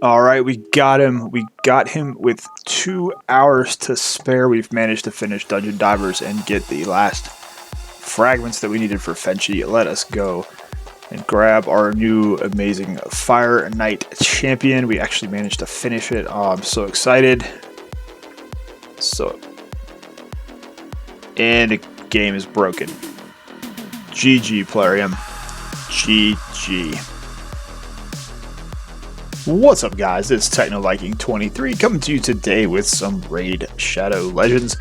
All right, we got him. We got him with 2 hours to spare. We've managed to finish Dungeon Divers and get the last fragments that we needed for Fenshi. Let us go and grab our new amazing Fire Knight champion. We actually managed to finish it. Oh, I'm so excited. And the game is broken. GG, Plarium. GG. What's up, guys? It's TechnoViking23 coming to you today with some Raid Shadow Legends.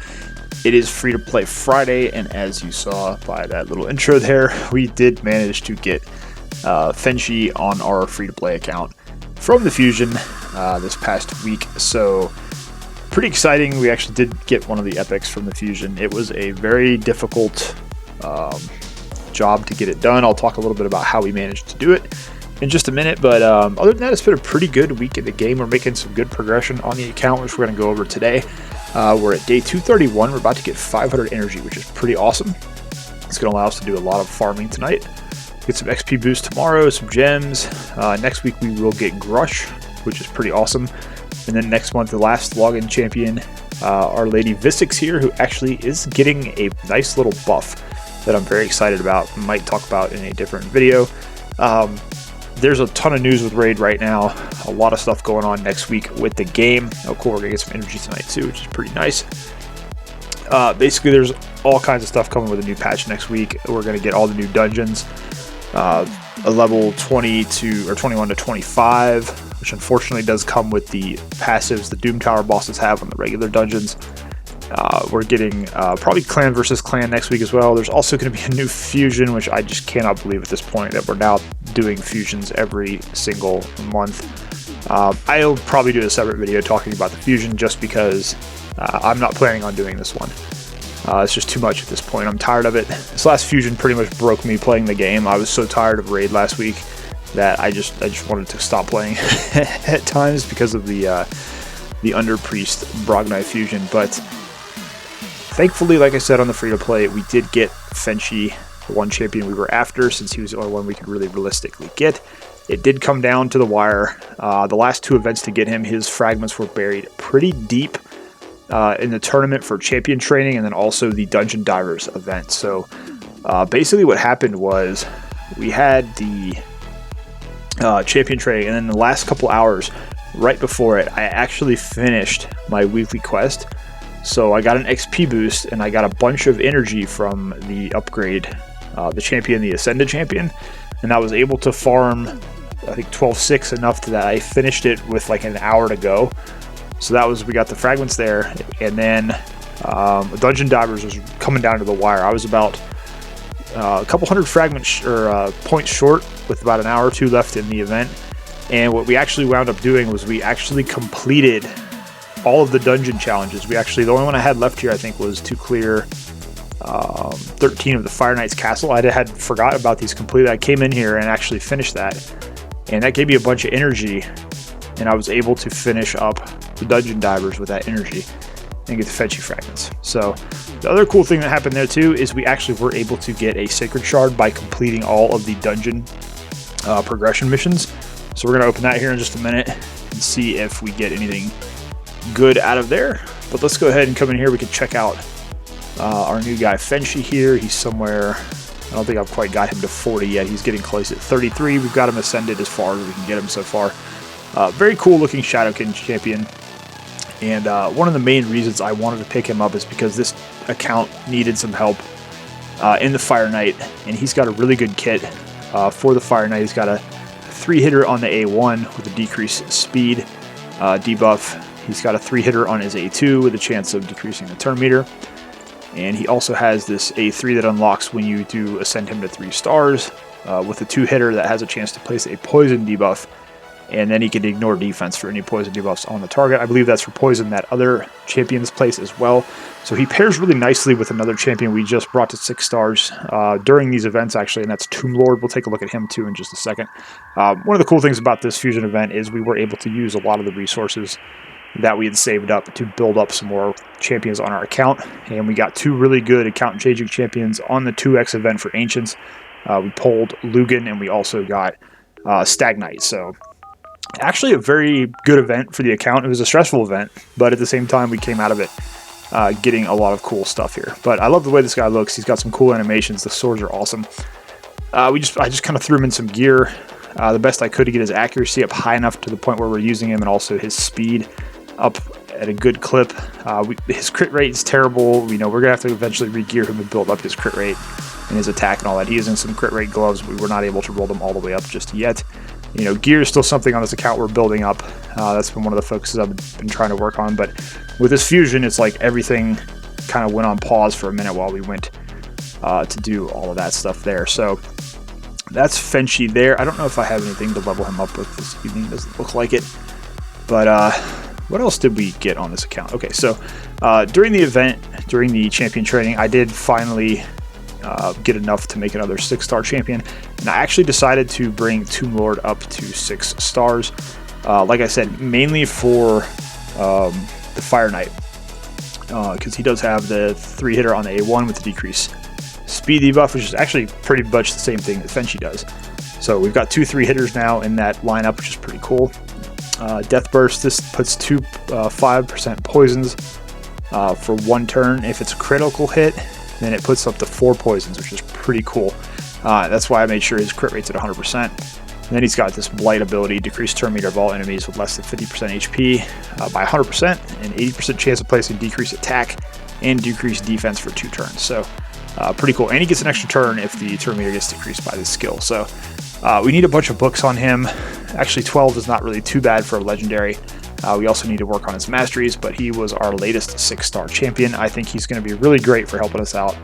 It is free to play Friday, and as you saw by that little intro there, we did manage to get Fenshi on our free to play account from the Fusion this past week. So pretty exciting. We actually did get one of the epics from the Fusion. It was a very difficult job to get it done. I'll talk a little bit about how we managed to do it in just a minute, but other than that, it's been a pretty good week in the game. We're making some good progression on the account, which we're going to go over today. We're at day 231. We're about to get 500 energy, which is pretty awesome. It's going to allow us to do a lot of farming tonight. Get some XP boost tomorrow, some gems. Next week we will get Grush, which is pretty awesome. And then next month, the last login champion, our lady Visix here, who actually is getting a nice little buff that I'm very excited about. Might talk about in a different video. There's a ton of news with Raid right now. A lot of stuff going on next week with the game. Oh, cool. We're going to get some energy tonight, too, which is pretty nice. Basically, there's all kinds of stuff coming with a new patch next week. We're going to get all the new dungeons. A level 20 to, or 21 to 25, which unfortunately does come with the passives the Doom Tower bosses have on the regular dungeons. We're getting probably clan versus clan next week as well. There's also going to be a new fusion, which I just cannot believe at this point that we're now doing fusions every single month. I'll probably do a separate video talking about the fusion just because I'm not planning on doing this one. It's just too much at this point. I'm tired of it. This last fusion pretty much broke me playing the game. I was so tired of Raid last week that I just wanted to stop playing at times because of the Underpriest Brogni Fusion, but thankfully, like I said on the free-to-play, we did get Fenshi, the one champion we were after, since he was the only one we could really realistically get. It did come down to the wire. The last two events to get him, his fragments were buried pretty deep in the tournament for champion training, and then also the Dungeon Divers event. So basically what happened was we had the champion training, and then the last couple hours right before it, I actually finished my weekly quest. So I got an XP boost, and I got a bunch of energy from the upgrade, the champion, the Ascended champion, and I was able to farm, I think, 12-6 enough to that I finished it with like an hour to go. So that was, we got the fragments there, and then Dungeon Divers was coming down to the wire. I was about a couple hundred fragments or points short with about an hour or two left in the event, and what we actually wound up doing was we actually completed all of the dungeon challenges. The only one I had left here, I think, was to clear 13 of the Fire Knight's castle. I had forgot about these completely. I came in here and actually finished that, and that gave me a bunch of energy, and I was able to finish up the Dungeon Divers with that energy and get the Fenshi fragments. So the other cool thing that happened there too is we actually were able to get a Sacred Shard by completing all of the dungeon progression missions. So we're going to open that here in just a minute and see if we get anything good out of there. But let's go ahead and come in here. We can check out our new guy Fenshi here. He's somewhere, I don't think I've quite got him to 40 yet. He's getting close at 33. We've got him ascended as far as we can get him so far. Very cool looking Shadowkin champion, and one of the main reasons I wanted to pick him up is because this account needed some help in the Fire Knight, and he's got a really good kit for the Fire Knight. He's got a 3-hitter on the A1 with a decreased speed debuff. He's got a 3-hitter on his A2 with a chance of decreasing the turn meter. And he also has this A3 that unlocks when you do ascend him to 3 stars with a 2-hitter that has a chance to place a poison debuff. And then he can ignore defense for any poison debuffs on the target. I believe that's for poison that other champions place as well. So he pairs really nicely with another champion we just brought to 6 stars during these events, actually, and that's Tomb Lord. We'll take a look at him, too, in just a second. One of the cool things about this Fusion event is we were able to use a lot of the resources that we had saved up to build up some more champions on our account, and we got 2 really good account changing champions on the 2x event for Ancients. We pulled Lugan, and we also got Stag Knight, so Actually, a very good event for the account. It was a stressful event, but at the same time, we came out of it getting a lot of cool stuff here. But I love the way this guy looks. He's got some cool animations. The swords are awesome. I just kind of threw him in some gear. The best I could to get his accuracy up high enough to the point where we're using him, and also his speed up at a good clip. His crit rate is terrible. You know, we're gonna have to eventually re-gear him and build up his crit rate and his attack and all that. He is in some crit rate gloves. We were not able to roll them all the way up just yet. You know, gear is still something on this account we're building up. That's been one of the focuses I've been trying to work on. But with this fusion, it's like everything kind of went on pause for a minute while we went to do all of that stuff there. So that's Fenshi there. I don't know if I have anything to level him up with this evening. Doesn't look like it. But what else did we get on this account? Okay, so during the event, during the champion training, I did finally get enough to make another 6-star champion. And I actually decided to bring Tomb Lord up to 6 stars. Like I said, mainly for the Fire Knight. Because he does have the 3-hitter on the A1 with the decrease speed debuff, which is actually pretty much the same thing that Fenshi does. So we've got 2 3-hitters now in that lineup, which is pretty cool. Death Burst, this puts 5% poisons for 1 turn. If it's a critical hit, then it puts up to 4 poisons, which is pretty cool. That's why I made sure his crit rate's at 100%. And then he's got this Blight ability, decrease turn meter of all enemies with less than 50% HP by 100%, and 80% chance of placing decreased attack and decreased defense for 2 turns. So pretty cool. And he gets an extra turn if the turn meter gets decreased by this skill. So we need a bunch of books on him. Actually, 12 is not really too bad for a legendary. We also need to work on his masteries, but he was our latest 6-star champion. I think he's going to be really great for helping us out,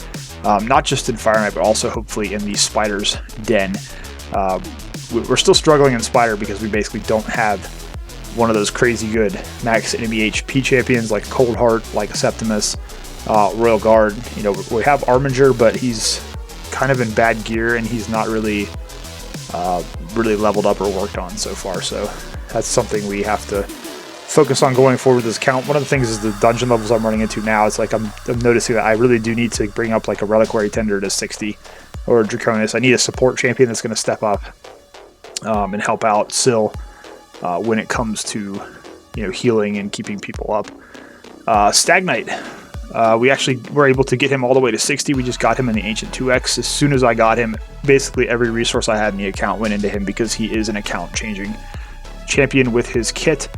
not just in Fire Knight, but also hopefully in the Spider's Den. We're still struggling in Spider because we basically don't have one of those crazy good max enemy HP champions like Cold Heart, like Septimus, Royal Guard. You know, we have Arminger, but he's kind of in bad gear and he's not really leveled up or worked on so far. So that's something we have to focus on going forward with this account. One of the things is the dungeon levels I'm running into now. It's like I'm noticing that I really do need to bring up like a Reliquary Tender to 60 or a Draconis. I need a support champion that's going to step up and help out Syl when it comes to, you know, healing and keeping people up. Stag Knight. We actually were able to get him all the way to 60. We just got him in the Ancient 2X. As soon as I got him, basically every resource I had in the account went into him because he is an account-changing champion with his kit.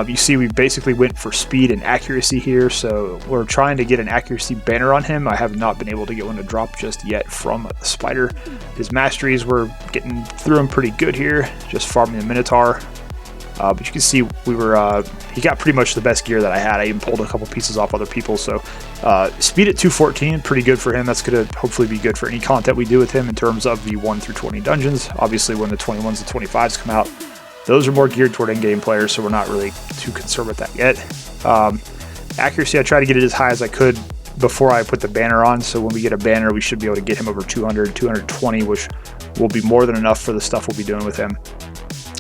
You see we basically went for speed and accuracy here, so we're trying to get an accuracy banner on him. I have not been able to get one to drop just yet from the Spider. His masteries, we're getting through him pretty good here, just farming the Minotaur. But you can see we were he got pretty much the best gear that I had. I even pulled a couple pieces off other people. So speed at 214, pretty good for him. That's going to hopefully be good for any content we do with him in terms of the 1 through 20 dungeons. Obviously, when the 21s and 25s come out, those are more geared toward in-game players, so we're not really too concerned with that yet. Accuracy, I try to get it as high as I could before I put the banner on. So when we get a banner, we should be able to get him over 200, 220, which will be more than enough for the stuff we'll be doing with him.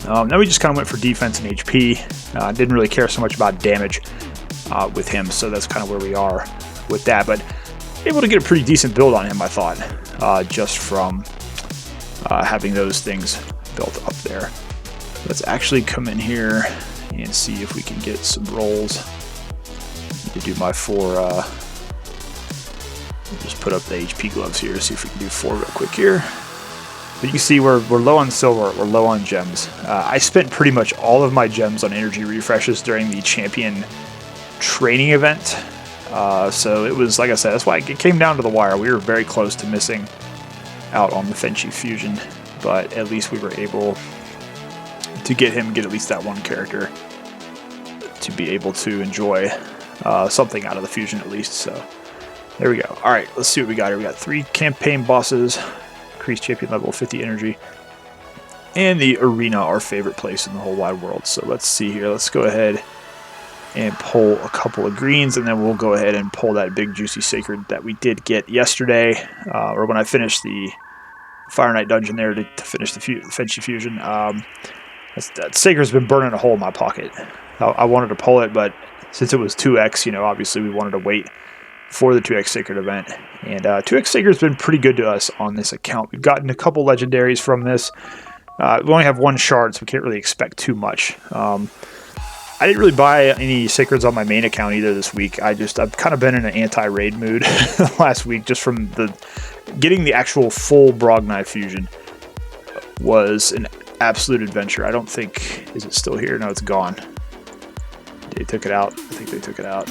Then we just kind of went for defense and HP. Didn't really care so much about damage with him, so that's kind of where we are with that. But able to get a pretty decent build on him, I thought, just from having those things built up there. Let's actually come in here and see if we can get some rolls. Need to do my 4. Just put up the HP gloves here, see if we can do 4 real quick here. But you can see we're low on silver, we're low on gems. I spent pretty much all of my gems on energy refreshes during the champion training event. So it was, like I said, that's why it came down to the wire. We were very close to missing out on the Fenshi fusion, but at least we were able to get at least that one character to be able to enjoy something out of the fusion at least. So there we go. All right, let's see what we got here. We got 3 campaign bosses. Increased champion level, 50 energy, and the arena, our favorite place in the whole wide world. So let's see here. Let's go ahead and pull a couple of greens, and then we'll go ahead and pull that big juicy sacred that we did get yesterday, or when I finished the Fire Knight dungeon there to finish the Fenshi fusion. That sacred's been burning a hole in my pocket. I wanted to pull it, but since it was 2x, you know, obviously we wanted to wait for the 2x Sacred event. And 2x Sacred's been pretty good to us on this account. We've gotten a couple legendaries from this. We only have one shard, so we can't really expect too much. I didn't really buy any sacreds on my main account either this week. I've kind of been in an anti-raid mood last week, just from getting the actual full Brogni Fusion was an absolute adventure. I don't think, is it still here? No, it's gone. They took it out. I think they took it out.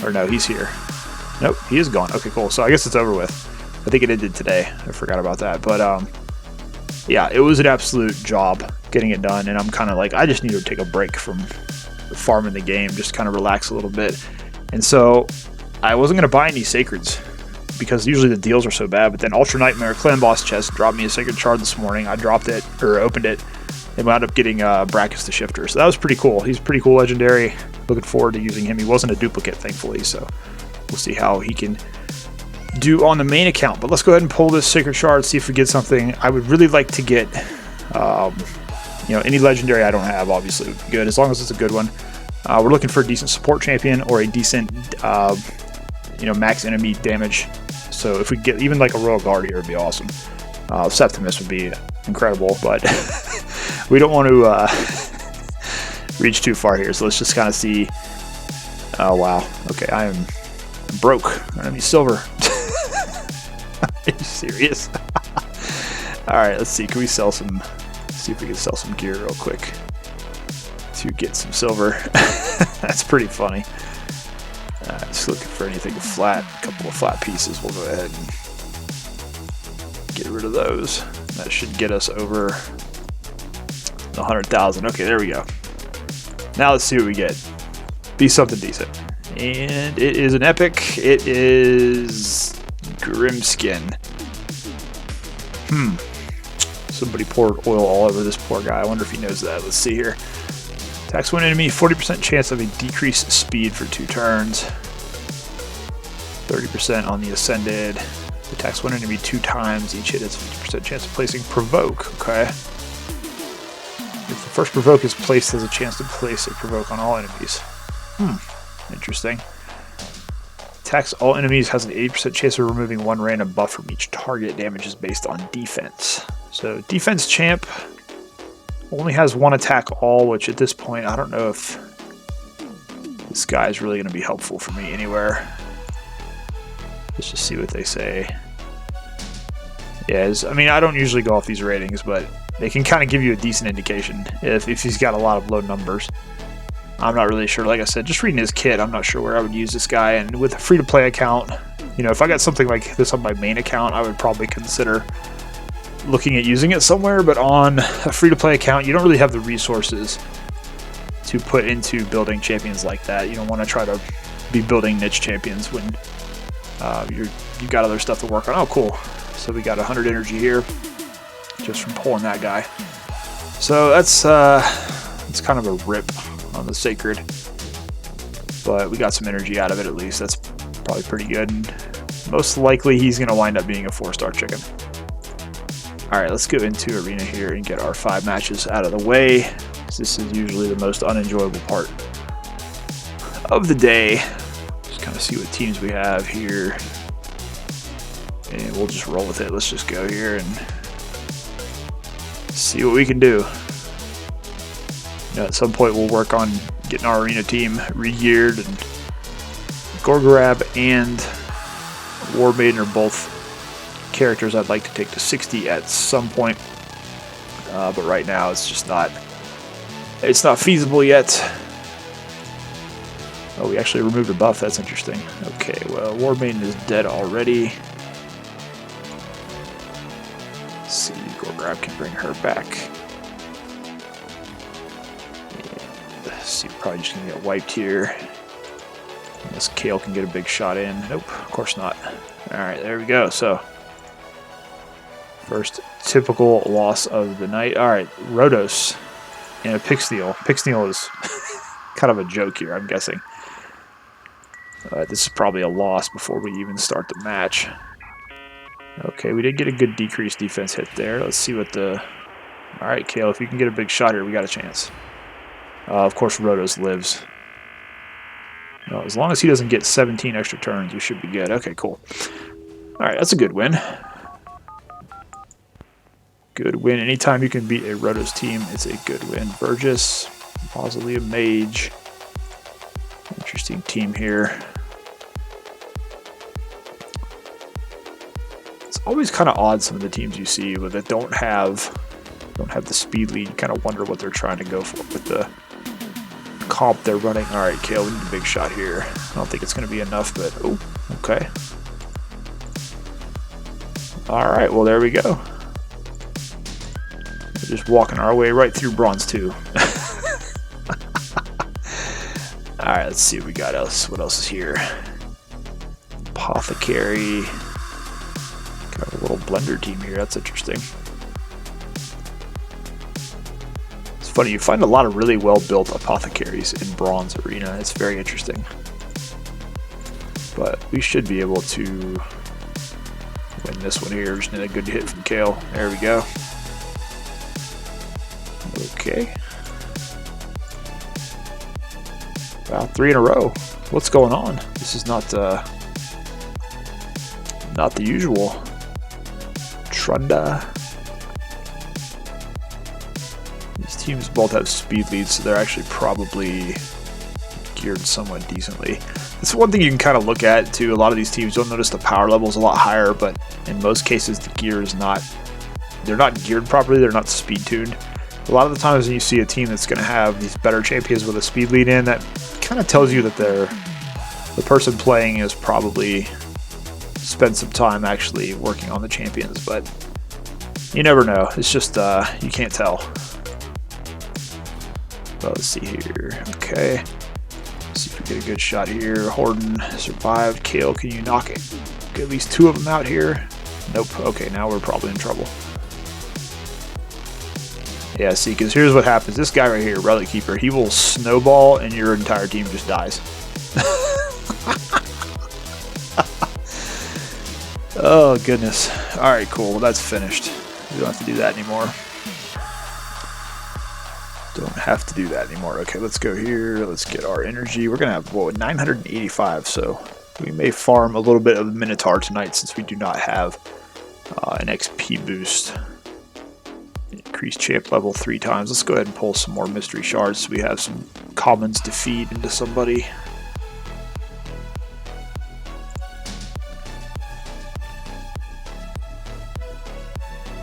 Or no, he's here. Nope, he is gone. Okay, cool. So I guess it's over with. I think it ended today. I forgot about that. But yeah, it was an absolute job getting it done, and I'm kind of like, I just need to take a break from farming the game, just kind of relax a little bit. And so I wasn't going to buy any sacreds because usually the deals are so bad, but then Ultra Nightmare Clan Boss Chest dropped me a sacred shard this morning. I dropped it, or opened it, and wound up getting Brackus the Shifter. So that was pretty cool. He's pretty cool legendary. Looking forward to using him. He wasn't a duplicate, thankfully, so we'll see how he can do on the main account. But let's go ahead and pull this sacred shard, see if we get something. I would really like to get you know, any legendary I don't have, obviously, would be good, as long as it's a good one. We're looking for a decent support champion or a decent you know, max enemy damage. So if we get even like a Royal Guard here, would be awesome. Septimus would be incredible, but we don't want to reach too far here. So let's just kind of see. Oh wow, okay, I am broke. I need silver. Are you serious? All right, let's see. Can we sell some? See if we can sell some gear real quick to get some silver. That's pretty funny. Just looking for anything flat. A couple of flat pieces. We'll go ahead and get rid of those. That should get us over the 100,000. Okay, there we go. Now let's see what we get. Be something decent. And it is an epic. It is Grimskin. Somebody poured oil all over this poor guy. I wonder if he knows that. Let's see here. Attacks one enemy, 40% chance of a decreased speed for 2 turns. 30% on the Ascended. Attacks one enemy 2 times. Each hit has 50% chance of placing Provoke. Okay. If the first Provoke is placed, has a chance to place a Provoke on all enemies. Interesting. Attacks all enemies, has an 80% chance of removing 1 random buff from each target. Damage is based on defense. So defense champ only has 1 attack all, which at this point I don't know if this guy is really going to be helpful for me anywhere. Let's just see what they say. Yeah, I mean, I don't usually go off these ratings, but they can kind of give you a decent indication if he's got a lot of low numbers. I'm not really sure. Like I said, just reading his kit, I'm not sure where I would use this guy. And with a free-to-play account, you know, if I got something like this on my main account, I would probably consider looking at using it somewhere. But on a free-to-play account, you don't really have the resources to put into building champions like that. You don't want to try to be building niche champions when you've got other stuff to work on. Oh, cool. So we got 100 energy here just from pulling that guy. So that's kind of a rip on the sacred, but we got some energy out of it at least. That's probably pretty good, and most likely he's going to wind up being a 4-star chicken. Alright, let's go into arena here and get our 5 matches out of the way. This is usually the most unenjoyable part of the day. Just kind of see what teams we have here, and we'll just roll with it. Let's just go here and see what we can do. You know, at some point we'll work on getting our arena team re-geared, and Gorgorab and War Maiden are both characters I'd like to take to 60 at some point, but right now it's just not feasible yet. Oh, we actually removed a buff. That's interesting. Okay, well, War Maiden is dead already. Let's see, Gorgorab can bring her back. See, probably just gonna get wiped here. Unless Kale can get a big shot in. Nope, of course not. Alright, there we go. So, first typical loss of the night. Alright, Rhodos and a Pixneal. Pixneal is kind of a joke here, I'm guessing. This is probably a loss before we even start the match. Okay, we did get a good decreased defense hit there. Let's see what the... Alright, Kale, if you can get a big shot here, we got a chance. Of course, Rhodos lives. No, as long as he doesn't get 17 extra turns, we should be good. Okay, cool. Alright, that's a good win. good win. Anytime you can beat a Rotos team, it's a good win. Burgess, Mausoleum Mage. Interesting team here. It's always kind of odd, some of the teams you see that don't have the speed lead. You kind of wonder what they're trying to go for with the comp they're running. All right, Kale, we need a big shot here. I don't think it's going to be enough, but oh, okay. All right, well, there we go. We're just walking our way right through Bronze 2. All right, let's see what we got else. What else is here? Apothecary. Got a little blender team here. That's interesting. It's funny, you find a lot of really well-built apothecaries in Bronze Arena. It's very interesting. But we should be able to win this one here. Just need a good hit from Kale. There we go. Okay. Wow, 3 in a row. What's going on? This is not the usual. Trunda. These teams both have speed leads, so they're actually probably geared somewhat decently. That's one thing you can kind of look at too. A lot of these teams, you'll notice the power level is a lot higher, but in most cases the gear is not. They're not geared properly. They're not speed tuned. A lot of the times when you see a team that's going to have these better champions with a speed lead in, that kind of tells you that the person playing has probably spent some time actually working on the champions, but you never know. It's just, you can't tell. Well, let's see here. Okay. Let's see if we get a good shot here. Horden survived. Kale, can you knock it? Get at least 2 of them out here. Nope. Okay, now we're probably in trouble. Yeah, see, because here's what happens. This guy right here, Relic Keeper, he will snowball and your entire team just dies. Oh, goodness. All right, cool. Well, that's finished. We don't have to do that anymore. Don't have to do that anymore. Okay, let's go here. Let's get our energy. We're going to have, what, 985, so we may farm a little bit of the Minotaur tonight since we do not have an XP boost. Increase champ level 3 times. Let's go ahead and pull some more mystery shards so we have some commons to feed into somebody.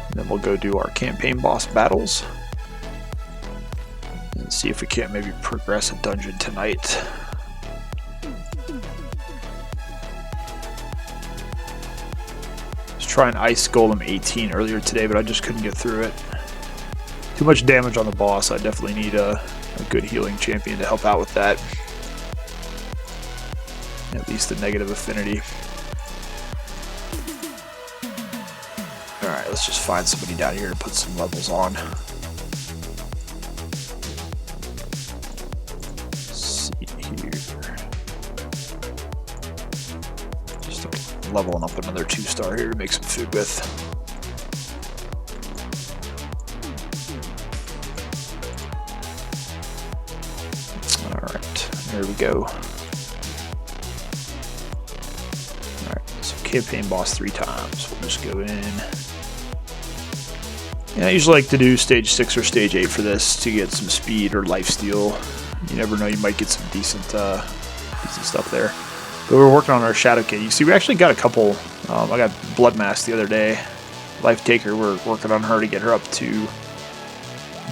And then we'll go do our campaign boss battles and see if we can't maybe progress a dungeon tonight. Let's try an Ice Golem 18 earlier today, but I just couldn't get through it. Too much damage on the boss. I definitely need a good healing champion to help out with that. At least a negative affinity. Alright, let's just find somebody down here to put some levels on. Let's see here. Just leveling up another 2-star here to make some food with. There we go. Alright, so campaign boss 3 times. We'll just go in. Yeah, I usually like to do stage 6 or stage 8 for this to get some speed or lifesteal. You never know, you might get some decent stuff there. But we're working on our Shadowkin. You see, we actually got a couple. I got Blood Mask the other day. Life Taker, we're working on her to get her up to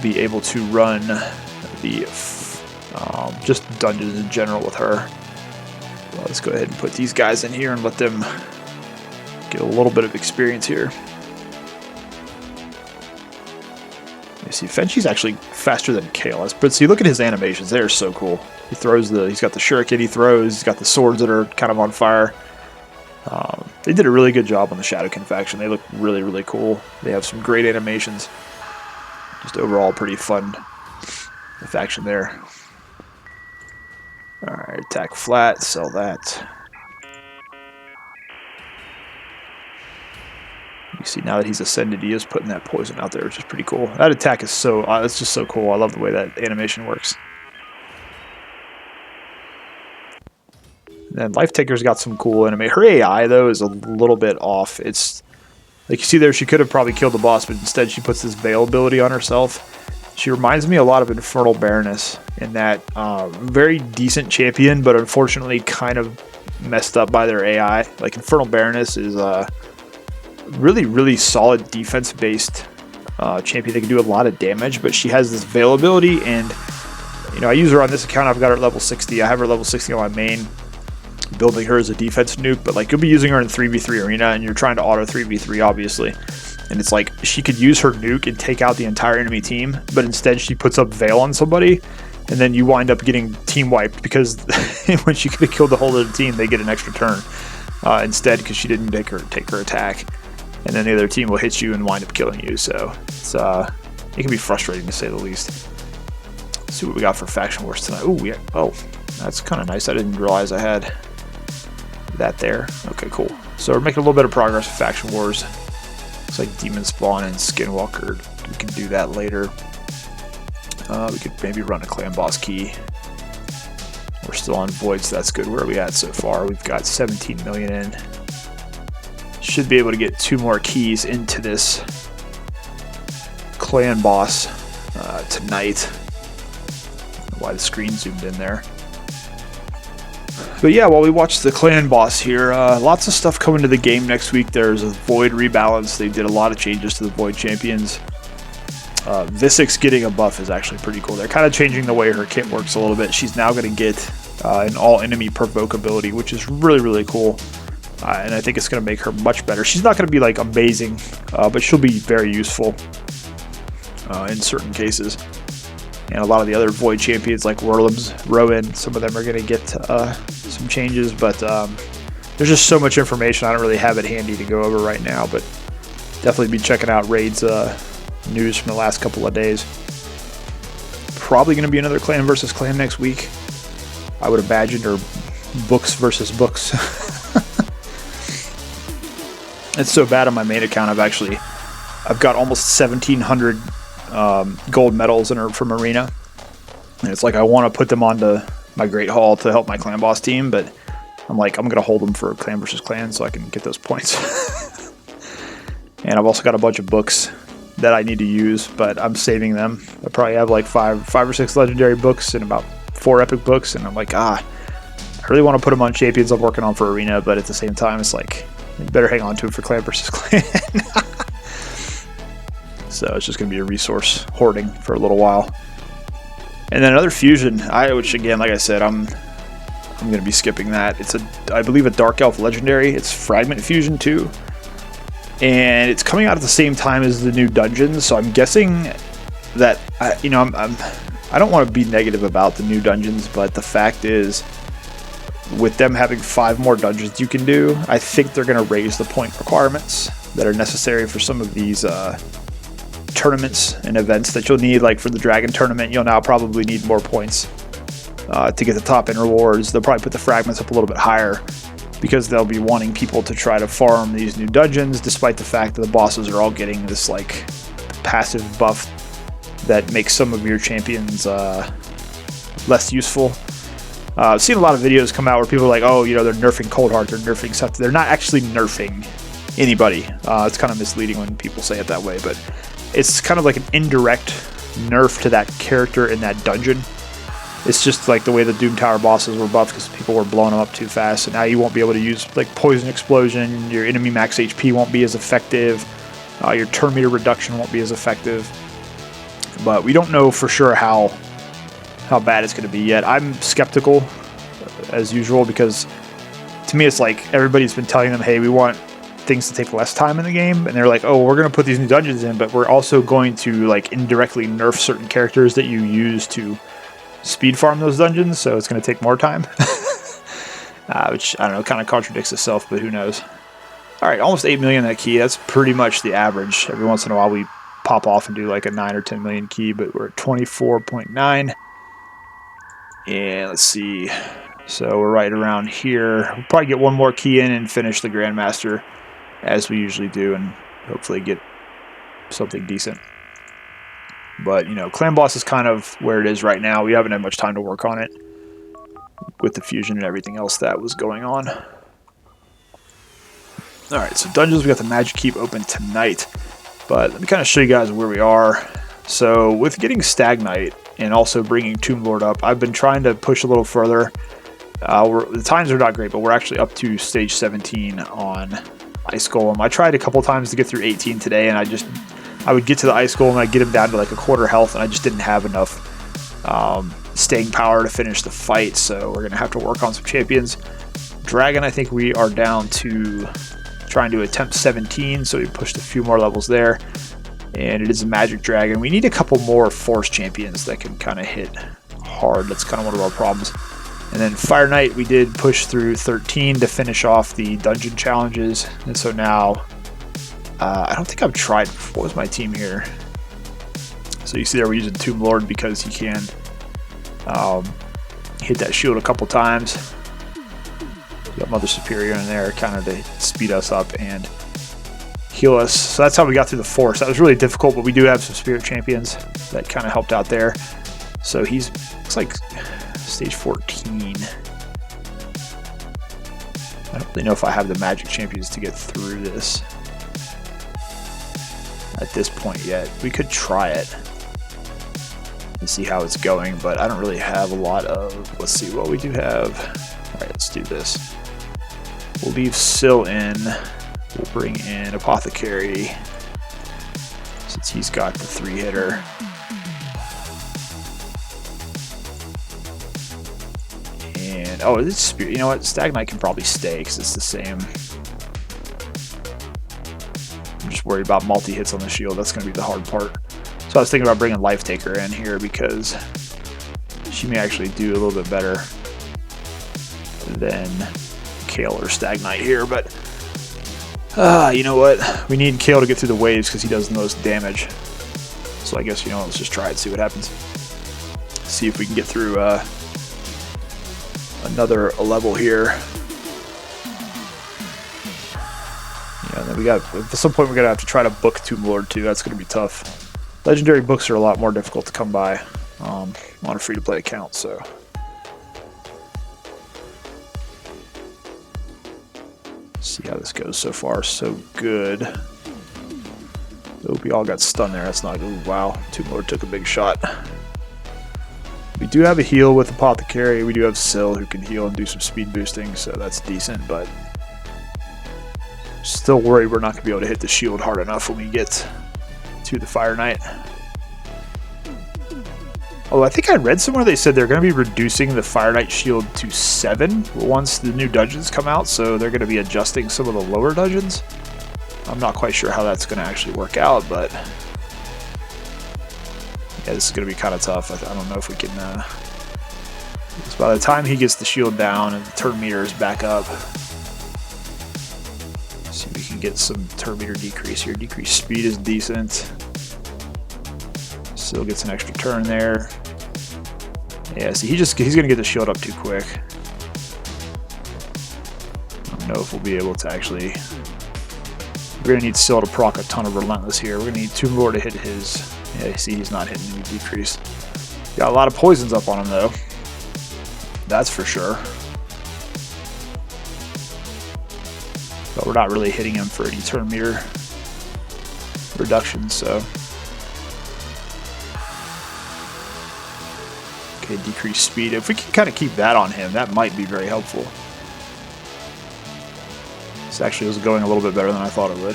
be able to run the just dungeons in general with her. Well, let's go ahead and put these guys in here and let them get a little bit of experience here. You see, Fenshi's actually faster than Kale. But see, look at his animations. They're so cool. He's got the shuriken he throws. He's got the swords that are kind of on fire. They did a really good job on the Shadowkin faction. They look really, really cool. They have some great animations. Just overall pretty fun faction there. Alright, attack flat, sell that. You see, now that he's ascended, he is putting that poison out there, which is pretty cool. That attack is so, it's just so cool. I love the way that animation works. And then Life Taker's got some cool anime. Her AI, though, is a little bit off. It's Like you see there, she could have probably killed the boss, but instead she puts this Veil ability on herself. She reminds me a lot of Infernal Baroness in that very decent champion, but unfortunately kind of messed up by their AI. Like Infernal Baroness is a really, really solid defense-based champion that can do a lot of damage, but she has this Veil ability, and you know, I use her on this account. I've got her at level 60. I have her level 60 on my main, building her as a defense nuke, but like you'll be using her in 3v3 arena, and you're trying to auto 3v3 obviously. And it's like she could use her nuke and take out the entire enemy team, but instead she puts up Veil on somebody, and then you wind up getting team wiped because when she could have killed the whole of the team, they get an extra turn instead because she didn't take her attack, and then the other team will hit you and wind up killing you. So it's it can be frustrating to say the least. Let's see what we got for Faction Wars tonight. Ooh, yeah. Oh, that's kind of nice. I didn't realize I had that there. Okay, cool. So we're making a little bit of progress with Faction Wars. Looks like Demon Spawn and Skinwalker. We can do that later. We could maybe run a clan boss key. We're still on Void, so that's good. Where are we at so far? We've got 17 million in. Should be able to get 2 more keys into this clan boss tonight. I don't know why the screen zoomed in there. But yeah, while we watch the clan boss here, lots of stuff coming to the game next week. There's a Void rebalance. They did a lot of changes to the Void champions. Visix getting a buff is actually pretty cool. They're kind of changing the way her kit works a little bit. She's now going to get an all-enemy provoke ability, which is really, really cool. And I think it's going to make her much better. She's not going to be like amazing, but she'll be very useful in certain cases. And a lot of the other Void champions like Werlibs, Rowan, some of them are going to get some changes, but there's just so much information. I don't really have it handy to go over right now, but definitely be checking out Raid's news from the last couple of days. Probably going to be another clan versus clan next week, I would imagine, or books versus books. It's so bad on my main account. I've got almost 1,700 gold medals from Arena, and it's like I want to put them onto my Great Hall to help my clan boss team, but I'm like, I'm gonna hold them for clan versus clan so I can get those points. And I've also got a bunch of books that I need to use, but I'm saving them. I probably have like five or six legendary books and about 4 epic books, and I'm like, I really want to put them on champions I'm working on for Arena, but at the same time it's like, you better hang on to it for clan versus clan. So it's just going to be a resource hoarding for a little while. And then another fusion, which again, like I said, I'm going to be skipping that. It's I believe a Dark Elf legendary. It's Fragment Fusion too, and it's coming out at the same time as the new dungeons. So I'm guessing that I don't want to be negative about the new dungeons, but the fact is, with them having 5 more dungeons you can do, I think they're going to raise the point requirements that are necessary for some of these tournaments and events that you'll need. Like for the Dragon tournament, you'll now probably need more points to get the top end rewards. They'll probably put the fragments up a little bit higher because they'll be wanting people to try to farm these new dungeons, despite the fact that the bosses are all getting this like passive buff that makes some of your champions less useful. I've seen a lot of videos come out where people are like, oh, they're nerfing Coldheart, they're nerfing stuff. They're not actually nerfing anybody. It's kind of misleading when people say it that way, but it's kind of like an indirect nerf to that character in that dungeon. It's just like the way the Doom Tower bosses were buffed because people were blowing them up too fast, and now you won't be able to use like Poison Explosion, your enemy max HP won't be as effective, your turn meter reduction won't be as effective. But we don't know for sure how bad it's going to be yet. I'm skeptical, as usual, because to me it's like everybody's been telling them, hey, we want things to take less time in the game, and they're like, oh, we're going to put these new dungeons in, but we're also going to like indirectly nerf certain characters that you use to speed farm those dungeons, so it's going to take more time. Which, I don't know, kind of contradicts itself, but who knows. Alright, almost 8 million that key. That's pretty much the average. Every once in a while we pop off and do like a 9 or 10 million key, but we're at 24.9. And let's see, so we're right around here. We'll probably get one more key in and finish the Grandmaster as we usually do, and hopefully get something decent. But clan boss is kind of where it is right now. We haven't had much time to work on it with the fusion and everything else that was going on. Alright, so dungeons, we got the Magic Keep open tonight. But let me kind of show you guys where we are. So with getting Stagnite and also bringing Tomb Lord up, I've been trying to push a little further. The times are not great, but we're actually up to stage 17 on Ice Golem. I tried a couple times to get through 18 today, and I would get to the Ice Golem and I'd get him down to like a quarter health, and I just didn't have enough staying power to finish the fight, so we're going to have to work on some champions. Dragon, I think we are down to trying to attempt 17, so we pushed a few more levels there. And it is a Magic Dragon. We need a couple more Force champions that can kind of hit hard. That's kind of one of our problems. And then Fire Knight, we did push through 13 to finish off the dungeon challenges. And so now, I don't think I've tried. What was my team here? So you see there we're using Tomb Lord because he can hit that shield a couple times. Got Mother Superior in there kind of to speed us up and heal us. So that's how we got through the Force. That was really difficult, but we do have some Spirit champions that kind of helped out there. So he's, looks like stage 14. I don't really know if I have the Magic champions to get through this at this point yet. We could try it and see how it's going, but I don't really have a lot of, let's see what we do have. All right, let's do this. We'll leave Syl in. We'll bring in Apothecary since he's got the 3-hitter. And oh, it's Spirit. You know what? Stagnite can probably stay because it's the same. I'm just worried about multi-hits on the shield. That's going to be the hard part. So I was thinking about bringing Life Taker in here because she may actually do a little bit better than Kale or Stagnite here, but you know what? We need Kale to get through the waves because he does the most damage. So I guess, you know, let's just try it, see what happens. See if we can get through another level here. Yeah, and then we got, at some point we're going to have to try to book Tomb Lord too. That's going to be tough. Legendary books are a lot more difficult to come by on a free-to-play account, so. See how this goes so far. So good. Oh, we all got stunned there. That's not good. Wow. Tomb Lord took a big shot. We do have a heal with Apothecary. We do have Syl who can heal and do some speed boosting, so that's decent, but still worried we're not going to be able to hit the shield hard enough when we get to the Fire Knight. Oh, I think I read somewhere they said they're going to be reducing the Fire Knight shield to 7 once the new dungeons come out, so they're going to be adjusting some of the lower dungeons. I'm not quite sure how that's going to actually work out, but yeah, this is going to be kind of tough. I don't know if we can, because by the time he gets the shield down and the turn meter is back up, see if we can get some turn meter decrease here. Decrease speed is decent. Still gets an extra turn there. Yeah, see, he's going to get the shield up too quick. I don't know if we'll be able to actually. We're going to need Syl to proc a ton of Relentless here. We're going to need Tomb Lord to hit his. Yeah, see, he's not hitting any decrease. Got a lot of poisons up on him, though. That's for sure. But we're not really hitting him for any turn meter reduction, so. Okay, decrease speed. If we can kind of keep that on him, that might be very helpful. This actually was going a little bit better than I thought it would.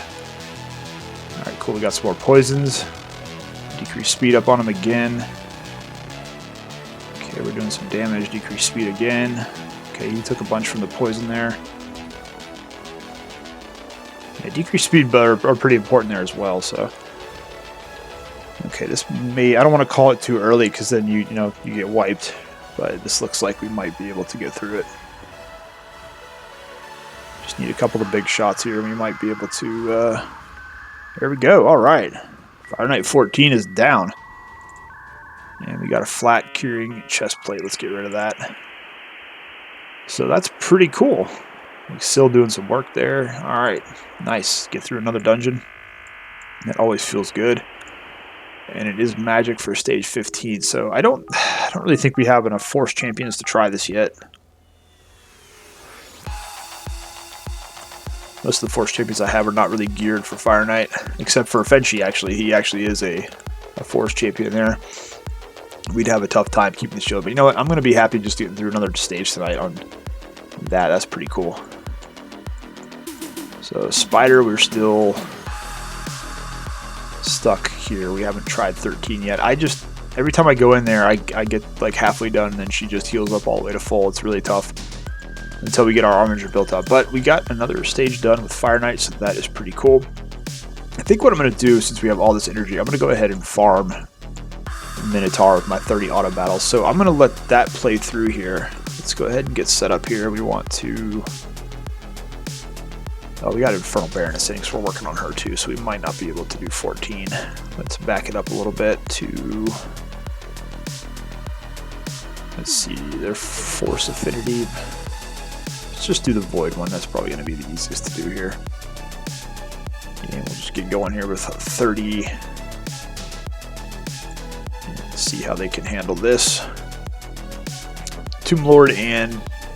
Alright, cool. We got some more poisons. Decrease speed up on him again. Okay, we're doing some damage. Decrease speed again. Okay, he took a bunch from the poison there. Yeah, decrease speed are pretty important there as well, so. Okay, this may, I don't want to call it too early because then you get wiped, but this looks like we might be able to get through it. Just need a couple of big shots here and we might be able to, there we go, alright. Fire Knight 14 is down. And we got a flat curing chest plate, let's get rid of that. So that's pretty cool. We're still doing some work there. Alright, nice. Get through another dungeon. That always feels good. And it is magic for stage 15, so I don't really think we have enough Force champions to try this yet. Most of the Force champions I have are not really geared for Fire Knight, except for Fenshi, actually. He actually is a Force champion there. We'd have a tough time keeping the shield, but you know what? I'm going to be happy just to get through another stage tonight on that. That's pretty cool. So, Spider, we're still stuck here. We haven't tried 13 yet. Every time I go in there, I get like halfway done, and then she just heals up all the way to full. It's really tough until we get our armature built up. But we got another stage done with Fire Knight, so that is pretty cool. I think what I'm going to do, since we have all this energy, I'm going to go ahead and farm Minotaur with my 30 auto battles. So I'm going to let that play through here. Let's go ahead and get set up here. We want to... Oh, we got Infernal Baroness in, so we're working on her too, so we might not be able to do 14. Let's back it up a little bit to... Let's see, their Force Affinity. Let's just do the Void one. That's probably going to be the easiest to do here. And we'll just get going here with 30. Let's see how they can handle this. Tomb Lord and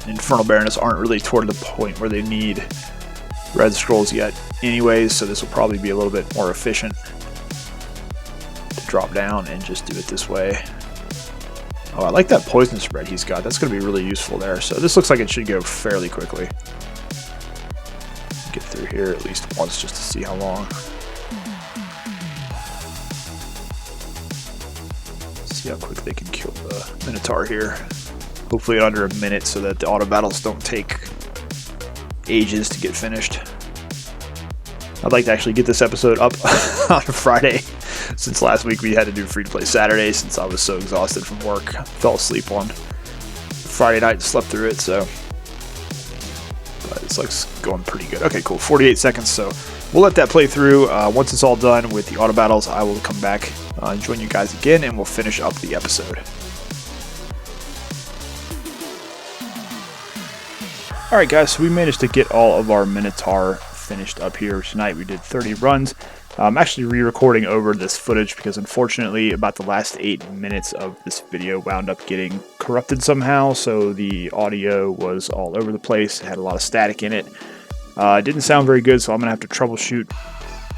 Infernal Baroness aren't really toward the point where they need red scrolls yet anyways, so this will probably be a little bit more efficient to drop down and just do it this way. Oh, I like that poison spread he's got. That's going to be really useful there. So this looks like it should go fairly quickly. Get through here at least once just to see how long. See how quick they can kill the Minotaur here. Hopefully in under a minute so that the auto battles don't take ages to get finished. I'd like to actually get this episode up on Friday, since last week we had to do free-to-play Saturday since I was so exhausted from work. I fell asleep on Friday night and slept through it, so... But it's like going pretty good. Okay, cool. 48 seconds, so we'll let that play through. Once it's all done with the auto battles, I will come back and join you guys again, and we'll finish up the episode. Alright guys, so we managed to get all of our Minotaur finished up here tonight. We did 30 runs. I'm actually re-recording over this footage because unfortunately about the last 8 minutes of this video wound up getting corrupted somehow, so the audio was all over the place. It had a lot of static in it. It didn't sound very good, so I'm going to have to troubleshoot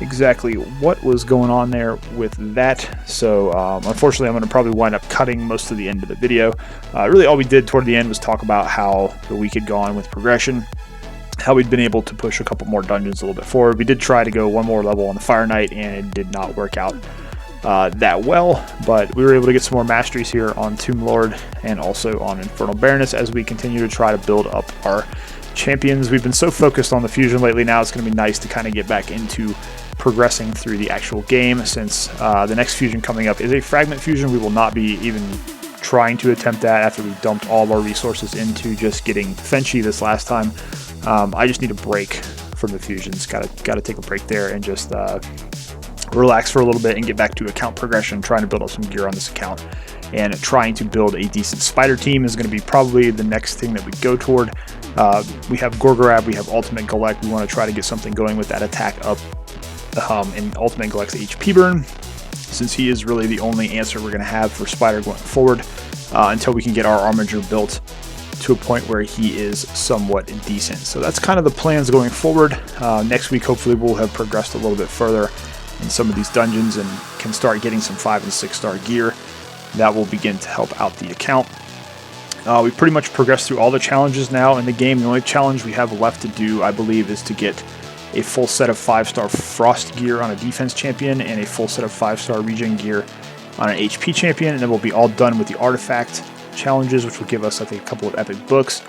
exactly what was going on there with that. So unfortunately I'm going to probably wind up cutting most of the end of the video. Really all we did toward the end was talk about how the week had gone with progression, how we'd been able to push a couple more dungeons a little bit forward. We did try to go one more level on the Fire Knight and it did not work out that well, but we were able to get some more masteries here on Tomb Lord and also on Infernal Baroness as we continue to try to build up our champions. We've been so focused on the fusion lately. Now it's going to be nice to kind of get back into progressing through the actual game, since the next fusion coming up is a fragment fusion. We will not be even trying to attempt that after we dumped all of our resources into just getting Fenshi this last time. I just need a break from the fusions. Gotta take a break there and just relax for a little bit and get back to account progression, trying to build up some gear on this account. And trying to build a decent spider team is going to be probably the next thing that we go toward. We have Gorgorab, we have Ultimate Galek. We want to try to get something going with that attack up in Ultimate Galek's HP burn, since he is really the only answer we're going to have for Spider going forward until we can get our armature built to a point where he is somewhat decent. So that's kind of the plans going forward. Next week hopefully we'll have progressed a little bit further in some of these dungeons and can start getting some 5 and 6 star gear. That will begin to help out the account. We've pretty much progressed through all the challenges now in the game. The only challenge we have left to do, I believe, is to get a full set of 5-star Frost gear on a defense champion and a full set of 5-star regen gear on an HP champion, and then we'll be all done with the artifact challenges, which will give us, I think, a couple of epic books.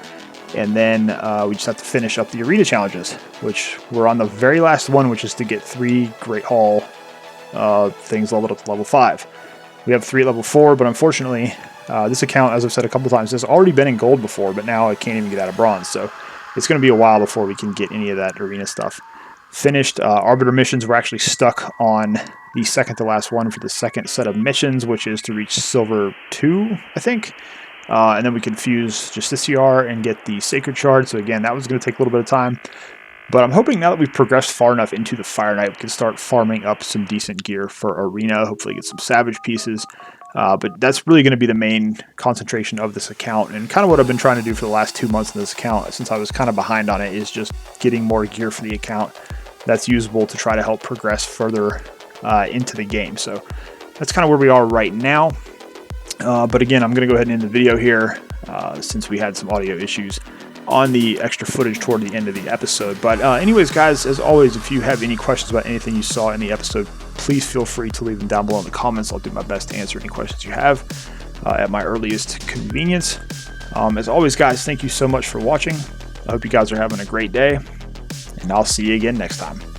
And then we just have to finish up the arena challenges, which we're on the very last one, which is to get 3 Great Hall things leveled up to level 5. We have 3 at level 4, but unfortunately, this account, as I've said a couple times, has already been in gold before, but now I can't even get out of bronze, so it's going to be a while before we can get any of that arena stuff finished. Arbiter missions, we're actually stuck on the second to last one for the second set of missions, which is to reach Silver 2, I think. And then we can fuse Justiciar and get the Sacred Shard, so again, that was going to take a little bit of time. But I'm hoping now that we've progressed far enough into the Fire Knight, we can start farming up some decent gear for Arena, hopefully get some Savage pieces. But that's really going to be the main concentration of this account, and kind of what I've been trying to do for the last 2 months in this account, since I was kind of behind on it, is just getting more gear for the account that's usable to try to help progress further into the game. So that's kind of where we are right now. But again, I'm going to go ahead and end the video here since we had some audio issues on the extra footage toward the end of the episode. But anyways, guys, as always, if you have any questions about anything you saw in the episode, please feel free to leave them down below in the comments. I'll do my best to answer any questions you have at my earliest convenience. As always, guys, thank you so much for watching. I hope you guys are having a great day, and I'll see you again next time.